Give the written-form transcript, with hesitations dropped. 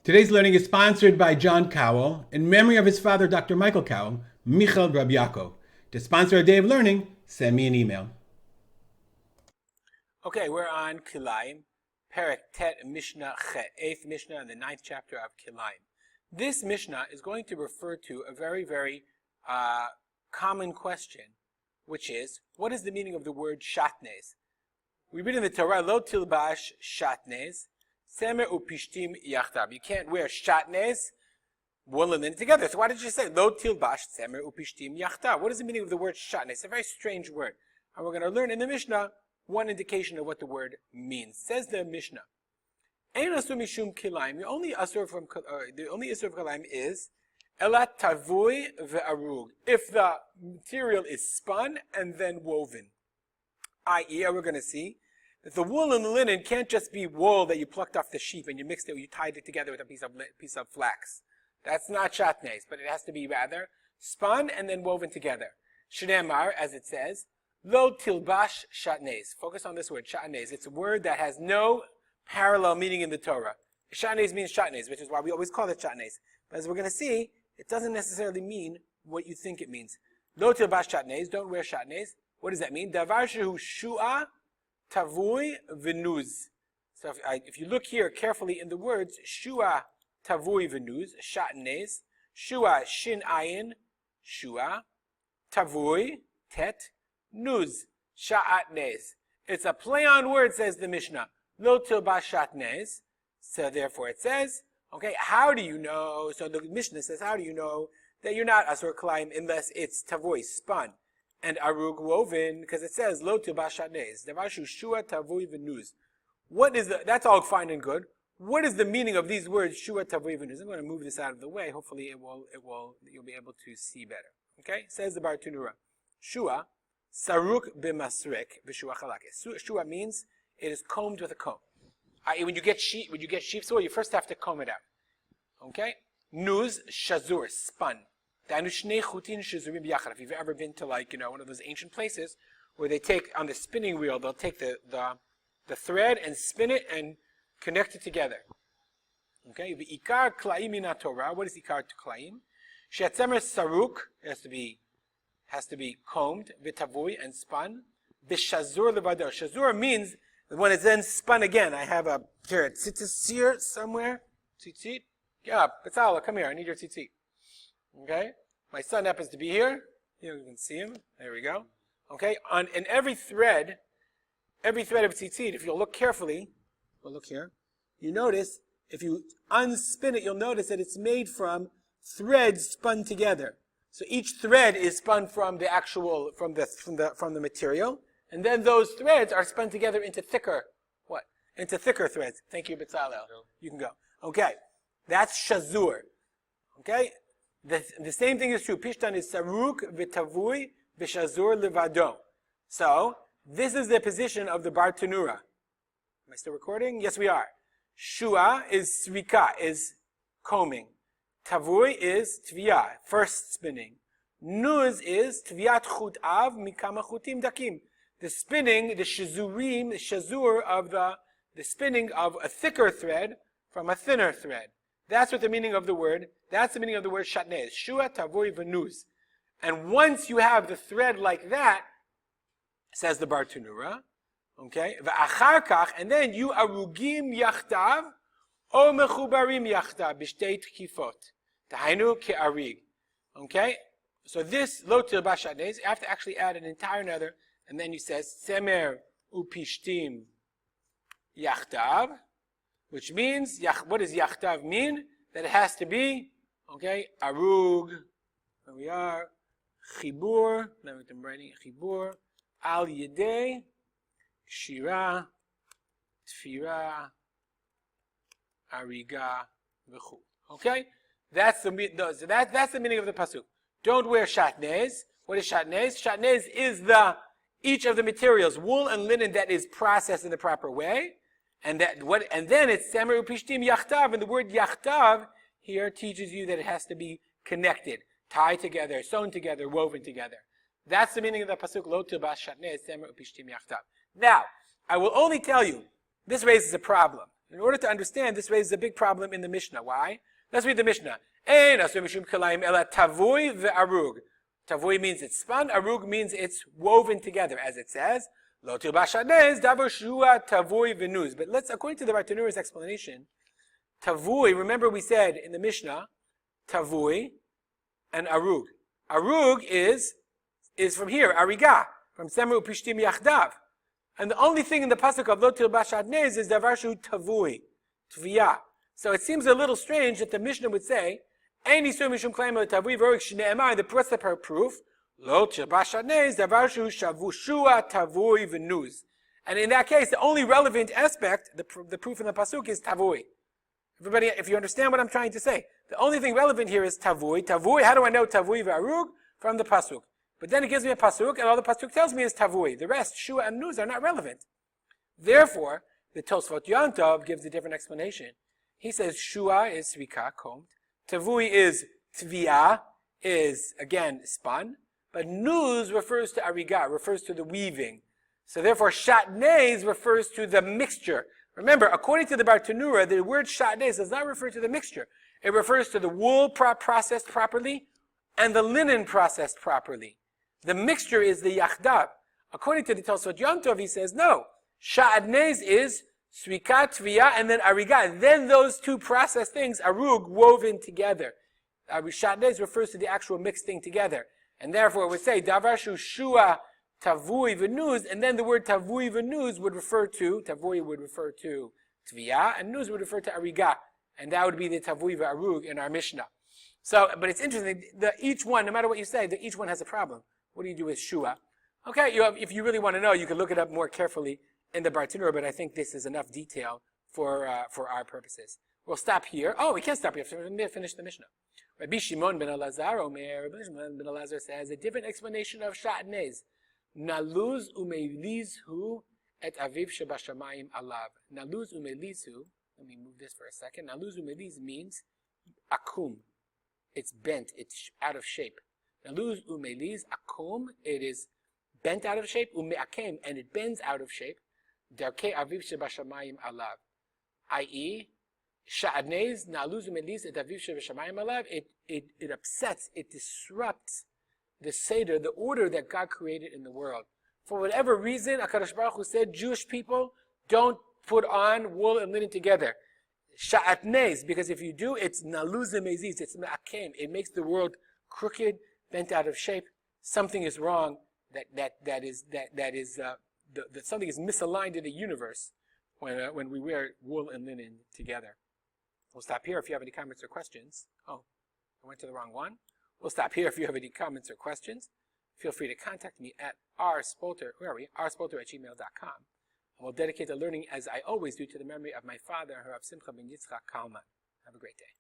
Today's learning is sponsored by John Cowell in memory of his father, Dr. Michael Cowell, Michal Rabbi Yaakov. To sponsor a day of learning, send me an email. Okay, we're on Kilayim, Perek Tet Mishnah Chet, 8th Mishnah in the 9th chapter of Kilayim. This Mishnah is going to refer to a very, very common question, which is, what is the meaning of the word Sha'atnez? We read in the Torah, Lo tilbash Sha'atnez, Semer upishtim yachtab. You can't wear Sha'atnez, wool and linen together. So why did you say Lo tilbash Semer upishtim yachtab? What is the meaning of the word Sha'atnez? It's a very strange word. And we're going to learn in the Mishnah one indication of what the word means. Says the Mishnah, Ein asur mishum kilayim. The only asur from kilayim is elat tavui ve'arug. If the material is spun and then woven, i.e., we're going to see that the wool and the linen can't just be wool that you plucked off the sheep and you mixed it, or you tied it together with a piece of flax. That's not Sha'atnez, but it has to be rather spun and then woven together. Shneimar, as it says, Lo tilbash Sha'atnez. Focus on this word, Sha'atnez. It's a word that has no parallel meaning in the Torah. Sha'atnez means Sha'atnez, which is why we always call it Sha'atnez. But as we're going to see, it doesn't necessarily mean what you think it means. Lo tilbash Sha'atnez. Don't wear Sha'atnez. What does that mean? Davar shehu shu'a tavui v'nuz. So if you look here carefully in the words, shu'a tavui v'nuz, Sha'atnez, shu'a shin ayin, shu'a, tavui, tet, nuz, Sha'atnez. It's a play on words, says the Mishnah. Lo tilbash Sha'atnez. So therefore it says, okay, how do you know? So the Mishnah says, how do you know that you're not asur kilayim unless it's tavui, spun, and arug, woven? Because it says lo tilbash Sha'atnez. Davashu shua tavui v'nuz. What is that's all fine and good. What is the meaning of these words, shua tavui v'nuz? I'm going to move this out of the way. Hopefully you'll be able to see better. Okay? Says the Bar Tunura. Shua, saruk b'masrek v'shua chalakes. Shua means it is combed with a comb. When you get sheep's wool, you first have to comb it out. Okay? Nuz, shazur, spun. If you've ever been to one of those ancient places where they take, on the spinning wheel, they'll take the thread and spin it and connect it together. Okay? Ikar Kilayim in Torah. What is ikar to Kilayim? She'atzemer saruk, has to be combed, v'tavui, and spun. B'shazur levado. Shazur means when it's then spun again. I have a tzitzit here somewhere. Tzitzit. Yeah, Betzalel, come here. I need your tzitzit. Okay? My son happens to be here. You can see him. There we go. Okay? In every thread of tzitzit, if you'll look carefully, we'll look here, you notice, if you unspin it, you'll notice that it's made from threads spun together. So each thread is spun from the actual, from the material, and then those threads are spun together into thicker, into thicker threads. Thank you, Betzalel. You can go. Okay. That's shazur. Okay? The same thing is true. Pishtan is saruk v'tavui v'shazur levado. So, this is the position of the Bar Tanura. Am I still recording? Yes, we are. Shua is srika, is combing. Tavui is tviyah, first spinning. Nuz is tviyat chut av mikama chutim dakim. The spinning, the shazurim, the shazur of the spinning of a thicker thread from a thinner thread. That's what the meaning of the word. That's the meaning of the word Sha'atnez. Shua tavui v'nuz. And once you have the thread like that, says the Bar Tanura, okay, v'achar kach, and then you arugim yachtav o mechubarim yachtav b'shtei tkifot. Tahainu ke'arig. Okay? So this lo tilbash Sha'atnez, you have to actually add an entire another, and then you says semer upishtim yachtav, which means, what does yachtav mean? That it has to be, okay, arug, there we are, chibur, let me I'm writing chibur, al yedei, shira, tfira, ariga, v'chu. Okay? That's the meaning of the pasuk. Don't wear Sha'atnez. What is Sha'atnez? Sha'atnez is each of the materials, wool and linen, that is processed in the proper way. And then it's Semer Upishtim Yachtav, and the word Yachtav here teaches you that it has to be connected, tied together, sewn together, woven together. That's the meaning of the pasuk, Lo tilbash Sha'atnez, Semer Upishtim Yachtav. Now, I will only tell you, this raises a problem. In order to understand, this raises a big problem in the Mishnah. Why? Let's read the Mishnah. Ein asur mishum kilayim ela tavui ve'arug. Tavui means it's spun. Arug means it's woven together, as it says. Lo tilba sha'atnez davar shua tavui v'nuz. But let's, according to the Bartanura's explanation, tavui, remember we said in the Mishnah, tavui and arug. Arug is from here, ariga, from semru pishtim yachdav. And the only thing in the pasuk of lo tilba sha'atnez is davar shu tavui, tviyah. So it seems a little strange that the Mishnah would say, "Ein isur mishum kilayim ela tavui v'arug shne'emar." The what's the proof? Lo tilba sha'atnez davar shu shavu shua tavui v'nuz. And in that case, the only relevant aspect, the proof in the pasuk is tavui. Everybody, if you understand what I'm trying to say, the only thing relevant here is tavui. Tavui, how do I know tavui v'arug? From the pasuk. But then it gives me a pasuk, and all the pasuk tells me is tavui. The rest, shua and nuz, are not relevant. Therefore, the Tosfot Yantov gives a different explanation. He says shua is svika, combed. Tavui is tvia, is again spun. But nuz refers to ariga, refers to the weaving. So therefore, sha'atnez refers to the mixture. Remember, according to the Bartanura, the word sha'atnez does not refer to the mixture. It refers to the wool processed properly and the linen processed properly. The mixture is the yachdav. According to the Tosfot Yantov, he says, no. Sha'atnez is svika, tvia, and then ariga. Then those two processed things, arug, woven together. Sha'atnez refers to the actual mixed thing together. And therefore, it would say, davar shu shua tavui v'nuz, and then the word tavui v'nuz would refer to, tavui would refer to tvia, and nuz would refer to ariga. And that would be the tavui v'arug in our Mishnah. So, but it's interesting, each one, no matter what you say, each one has a problem. What do you do with shua? Okay, if you really want to know, you can look it up more carefully in the Bartanura, but I think this is enough detail for our purposes. We'll stop here. Oh, we can't stop here. We're going to finish the Mishnah. Rabbi Shimon ben Elazar Omer, Rabbi Shimon ben Elazar says a different explanation of sha'atnez. Naluz umeilizhu et aviv shebashamayim alav. Naluz umeilizhu, let me move this for a second. Naluz umeliz means akum. It's bent, it's out of shape. Naluz umeliz akum, it is bent out of shape, umeakem, and it bends out of shape. Darkei aviv shebashamayim alav. I.e., sha'atnez, naluz umeliz et aviv shebashamayim alav, it upsets, it disrupts the Seder, the order that God created in the world. For whatever reason, HaKadosh Baruch Hu said, Jewish people don't put on wool and linen together. Sha'atnez, because if you do, it's naluz umeziz, it's me'akem. It makes the world crooked, bent out of shape. Something is wrong. Something is misaligned in the universe when we wear wool and linen together. We'll stop here if you have any comments or questions. Oh, I went to the wrong one. We'll stop here if you have any comments or questions. Feel free to contact me at rspolter@gmail.com. And we'll dedicate the learning, as I always do, to the memory of my father, Rav Simcha ben Yitzchak Kalman. Have a great day.